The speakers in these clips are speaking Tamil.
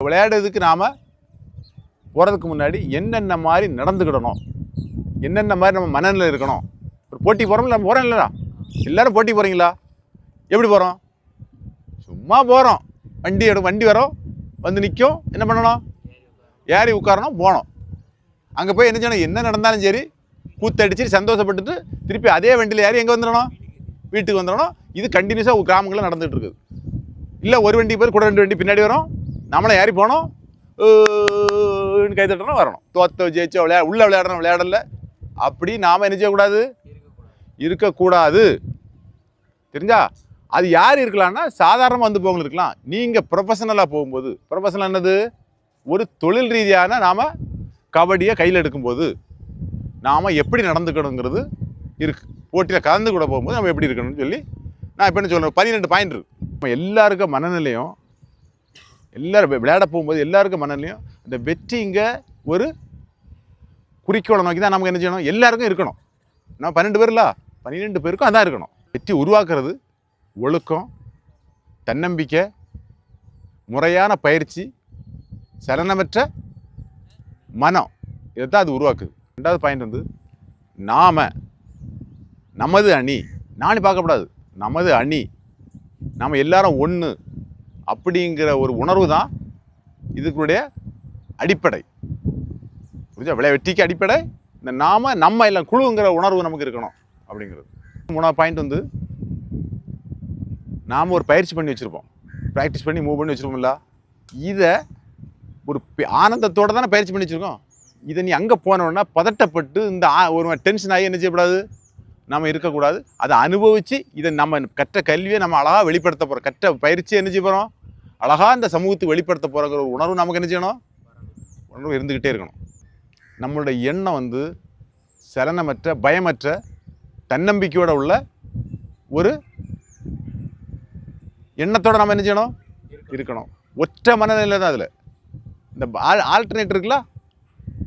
விளையாடுறதுக்கு நாம் போகிறதுக்கு முன்னாடி என்னென்ன மாதிரி நடந்துக்கிடணும், என்னென்ன மாதிரி நம்ம மனநிலை இருக்கணும். ஒரு போட்டி போகிறோம்ல, நம்ம போகிறோம் இல்லைடா, எல்லோரும் போட்டி போகிறீங்களா? எப்படி போகிறோம்? சும்மா போகிறோம். வண்டி வரோம், வந்து நிற்கும், என்ன பண்ணணும்? ஏறி உட்காரணும், போனோம். அங்கே போய் என்ன செய்யணும்? என்ன நடந்தாலும் சரி கூத்தடிச்சு சந்தோஷப்பட்டுட்டு திருப்பி அதே வண்டியில் ஏறி எங்கே வந்துடணும்? வீட்டுக்கு வந்துடணும். இது கண்டினியூஸாக கிராமங்களில் நடந்துகிட்டு இருக்குது. இல்லை ஒரு வண்டி போய் கூட 2 வண்டி பின்னாடி வரும், நம்மளை ஏறி போனோம், கை தட்டணும், வரணும். தோத்த ஜெயிச்சோ உள்ள விளையாடணும், விளையாடல. அப்படி நாம் என்ன செய்யக்கூடாது? இருக்கக்கூடாது. தெரிஞ்சா? அது யார் இருக்கலாம்னா சாதாரணமாக வந்து போகணும் இருக்கலாம். நீங்கள் ப்ரொஃபஷனலாக போகும்போது, ப்ரொஃபஷனல் என்னது? ஒரு தொழில் ரீதியான நாம் கபடியை கையில் எடுக்கும்போது நாம் எப்படி நடந்துக்கணுங்கிறது இருக்குது. போட்டியில் கலந்து கூட போகும்போது நம்ம எப்படி இருக்கணும்னு சொல்லி நான் இப்போ என்ன சொல்கிறேன், 12 பாயிண்ட் இருக்குது. நம்ம எல்லாருக்கும் மனநிலையும், எல்லோரும் விளையாட போகும்போது எல்லாருக்கும் மனநிலையும் அந்த வெற்றிங்க ஒரு குறிக்கோளை நோக்கி தான் நமக்கு என்ன செய்யணும்? எல்லாருக்கும் இருக்கணும். நான் 12 பேர்ல 12 பேருக்கும் அதான் இருக்கணும். வெற்றி உருவாக்குறது ஒழுக்கம், தன்னம்பிக்கை, முறையான பயிற்சி, சலனமற்ற மனம், இதைத்தான் அது உருவாக்குது. 2வது பாயிண்ட் வந்து நமது அணி, நானே பார்க்கக்கூடாது, நமது அணி, நாம் எல்லாரும் ஒன்று அப்படிங்கிற ஒரு உணர்வு தான் இதுக்குடைய அடிப்படை. புரிஞ்சா? வெற்றிக்கு அடிப்படை இந்த நம்ம எல்லாம் குழுங்கிற உணர்வு நமக்கு இருக்கணும் அப்படிங்கிறது. 3வது பாயிண்ட் வந்து நாம் ஒரு பயிற்சி பண்ணி வச்சுருப்போம், ப்ராக்டிஸ் பண்ணி மூவ் பண்ணி வச்சுருப்போம்ல, இதை ஒரு ஆனந்தத்தோடு தானே பயிற்சி பண்ணி வச்சுருக்கோம். இதை நீ அங்கே போனோன்னா பதட்டப்பட்டு இந்த ஒரு டென்ஷன் ஆகி என்ன செய்யக்கூடாது? நம்ம இருக்கக்கூடாது. அதை அனுபவித்து இதை நம்ம கற்ற கல்வியை நம்ம அழகாக வெளிப்படுத்த போகிறோம். கற்ற பயிற்சியை என்ன செய்ய போகிறோம்? அழகாக இந்த சமூகத்துக்கு வெளிப்படுத்த போகிறங்கிற ஒரு உணர்வு நமக்கு என்ன செய்யணும்? உணர்வு இருந்துக்கிட்டே இருக்கணும். நம்மளுடைய எண்ணம் வந்து சலனமற்ற, பயமற்ற, தன்னம்பிக்கையோடு உள்ள ஒரு எண்ணத்தோடு நம்ம என்ன செய்யணும்? இருக்கணும். ஒற்றை மனநிலை தான் அதில். இந்த ஆல்டர்னேட் இருக்குல்ல,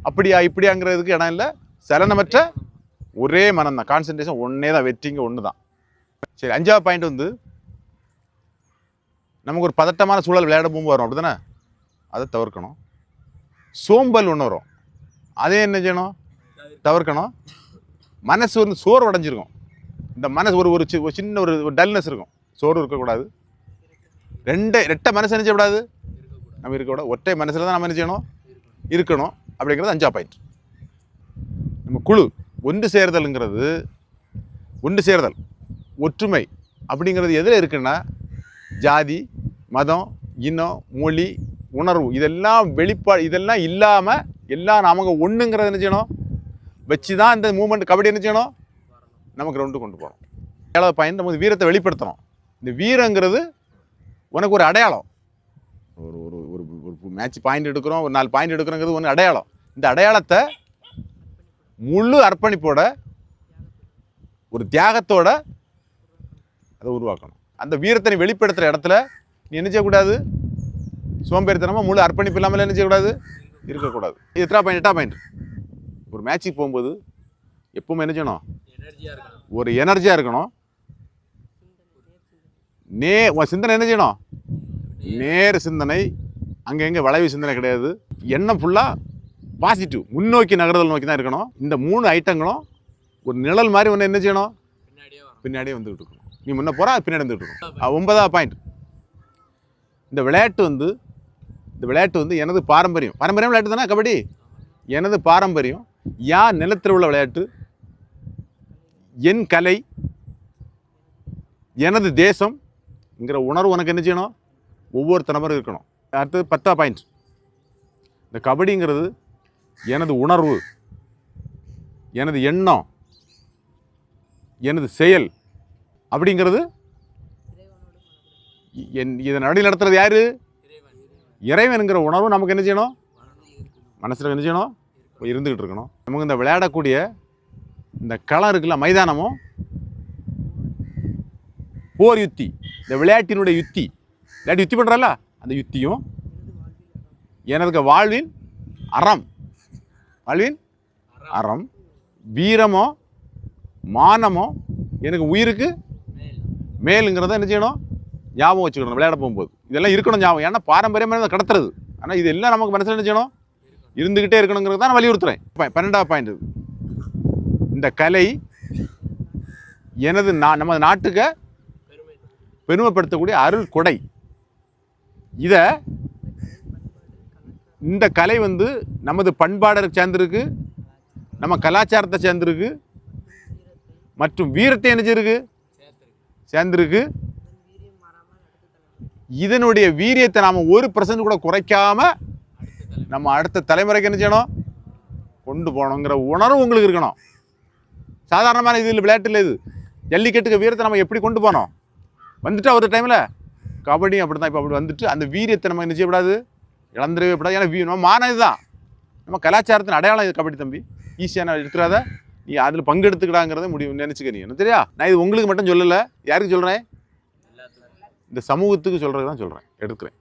அப்படியா இப்படியாங்கிறதுக்கு இடம் இல்லை. சலனமற்ற ஒரே மனம் தான், கான்சன்ட்ரேஷன் ஒன்றே தான், வெற்றிங்க ஒன்று தான். சரி, 5வது பாயிண்ட் வந்து நமக்கு ஒரு பதட்டமான சூழல் விளையாட போகும்போது வரும், அப்படி தானே? அதை தவிர்க்கணும். சோம்பல் ஒன்று வரும், அதே என்ன செய்யணும்? தவிர்க்கணும். மனசு வந்து சோர்வு அடைஞ்சிருக்கும். இந்த மனசு ஒரு சின்ன ஒரு டல்னஸ் இருக்கும், சோர்வு இருக்கக்கூடாது. ரெட்டை மனசு என்ன செய்யக்கூடாது? நம்ம இருக்கக்கூடாது. ஒற்றை மனசில் தான் நம்ம என்ன செய்யணும்? இருக்கணும் அப்படிங்கிறது 5வது பாயிண்ட். நம்ம குழு ஒன்று சேர்தல்ங்கிறது, ஒன்று சேர்தல், ஒற்றுமை அப்படிங்கிறது எதில் இருக்குன்னா, ஜாதி, மதம், இனம், மொழி, உணர்வு, இதெல்லாம் இதெல்லாம் இல்லாமல் எல்லாம் நமக்கு ஒன்றுங்கிறது என்ன செய்யணும்? வச்சு தான் இந்த மூமெண்ட் கபடி என்ன செய்யணும்? நமக்கு ரவுண்டு கொண்டு போகணும். 7வது பாயிண்ட், நமக்கு வீரத்தை வெளிப்படுத்தணும். இந்த வீரங்கிறது உனக்கு ஒரு அடையாளம். ஒரு ஒரு ஒரு மேட்ச் பாயிண்ட் எடுக்கிறோம், ஒரு 4 பாயிண்ட் எடுக்கிறோங்கிறது ஒன்று அடையாளம். இந்த அடையாளத்தை முழு அர்ப்பணிப்போட, ஒரு தியாகத்தோட அதை உருவாக்கணும். அந்த வீரத்தை வெளிப்படுத்துகிற இடத்துல நீ என்ன செய்யக்கூடாது? சோம்பேறித்தனமாக முழு அர்ப்பணிப்பு இல்லாமல் என்ன செய்யக்கூடாது? இருக்கக்கூடாது. இது 8வது பாயிண்ட். ஒரு மேட்சுக்கு போகும்போது எப்பவுமே என்ன செய்யணும்? ஒரு எனர்ஜியாக இருக்கணும். உன் சிந்தனை என்ன செய்யணும்? நேர் சிந்தனை, அங்கே எங்கே வளைவு சிந்தனை கிடையாது. எண்ணம் ஃபுல்லாக பாசிட்டிவ், முன்னோக்கி நகர்தல் நோக்கி தான் இருக்கணும். இந்த 3 ஐட்டங்களும் ஒரு நிழல் மாதிரி ஒன்று என்ன செய்யணும்? பின்னாடியே வந்துகிட்டு இருக்கணும். நீ முன்ன போகிறா, அது பின்னாடி வந்துகிட்டு இருக்கணும். 9வது பாயிண்ட், இந்த விளையாட்டு வந்து எனது பாரம்பரியம் விளையாட்டு தானே கபடி. எனது பாரம்பரியம், யார் நிலத்தில் உள்ள விளையாட்டு, என் கலை, எனது தேசம்ங்கிற உணர்வு உனக்கு என்ன செய்யணும்? ஒவ்வொரு தலைமுறை இருக்கணும். அடுத்தது 10வது பாயிண்ட், இந்த கபடிங்கிறது எனது உணர்வு, எனது எண்ணம், எனது செயல் அப்படிங்கிறது. இதை நடி நடத்துறது யாரு? இறைவனுங்கிற உணர்வு நமக்கு என்ன செய்யணும்? மனசில் என்ன செய்யணும்? இருந்துக்கிட்டு இருக்கணும். நமக்கு இந்த விளையாடக்கூடிய இந்த களம் இருக்குல்ல, மைதானமும் போர் யுத்தி, இந்த விளையாட்டினுடைய யுத்தி, விளையாட்டு யுத்தி பண்ணுறல்ல, அந்த யுத்தியும் எனது வாழ்வின் அறம், வீரமோ மானமோ எனக்கு உயிருக்கு மேலுங்கிறத என்ன செய்யணும்? ஞாபகம் வச்சுக்கணும் விளையாட போகும்போது. இதெல்லாம் இருக்கணும் ஞாபகம். ஏன்னா பாரம்பரியமாக கடத்துறது, ஆனால் இது எல்லாம் நமக்கு மனசில் என்ன செய்யணும், இருந்துக்கிட்டே இருக்கணுங்கிறது தான் நான் வலியுறுத்துறேன். 12வது பாயிண்ட் இது. இந்த கலை நமது நாட்டுக்கு பெருமைப்படுத்தக்கூடிய அருள் கொடை. இந்த கலை நமது பண்பாடை சேர்ந்திருக்கு, நம்ம கலாச்சாரத்தை சேர்ந்திருக்கு, மற்றும் வீரத்தை என்ன சேர்ந்திருக்கு. இதனுடைய வீரியத்தை நாம 1% கூட குறைக்காம நம்ம அடுத்த தலைமுறைக்கு என்ன செய்யணும், கொண்டு போகணுங்கிற உணர்வு உங்களுக்கு இருக்கணும். சாதாரணமான இது இல்லை, விளையாட்டு இல்லை. இது ஜல்லிக்கட்டுக்கு வீரத்தை நம்ம எப்படி கொண்டு போனோம், வந்துட்டா ஒரு டைமில் கபடி அப்படி தான். இப்போ அப்படி வந்துட்டு அந்த வீரியத்தை நம்ம என்ன செய்யக்கூடாது, இழந்துடவே கூடாது. ஏன்னா நம்ம மாறினது தான் நம்ம கலாச்சாரத்தின் அடையாளம். இது கபடி தம்பி, ஈஸியான இருக்கிறத நீ அதில் பங்கெடுத்துக்கிடாங்கிறத நினச்சிக்கிறீங்க. என்ன தெரியா, நான் இது உங்களுக்கு மட்டும் சொல்லலை, யாருக்கு சொல்கிறேன், இந்த சமூகத்துக்கு சொல்கிறது தான் சொல்கிறேன், எடுக்கிறேன்.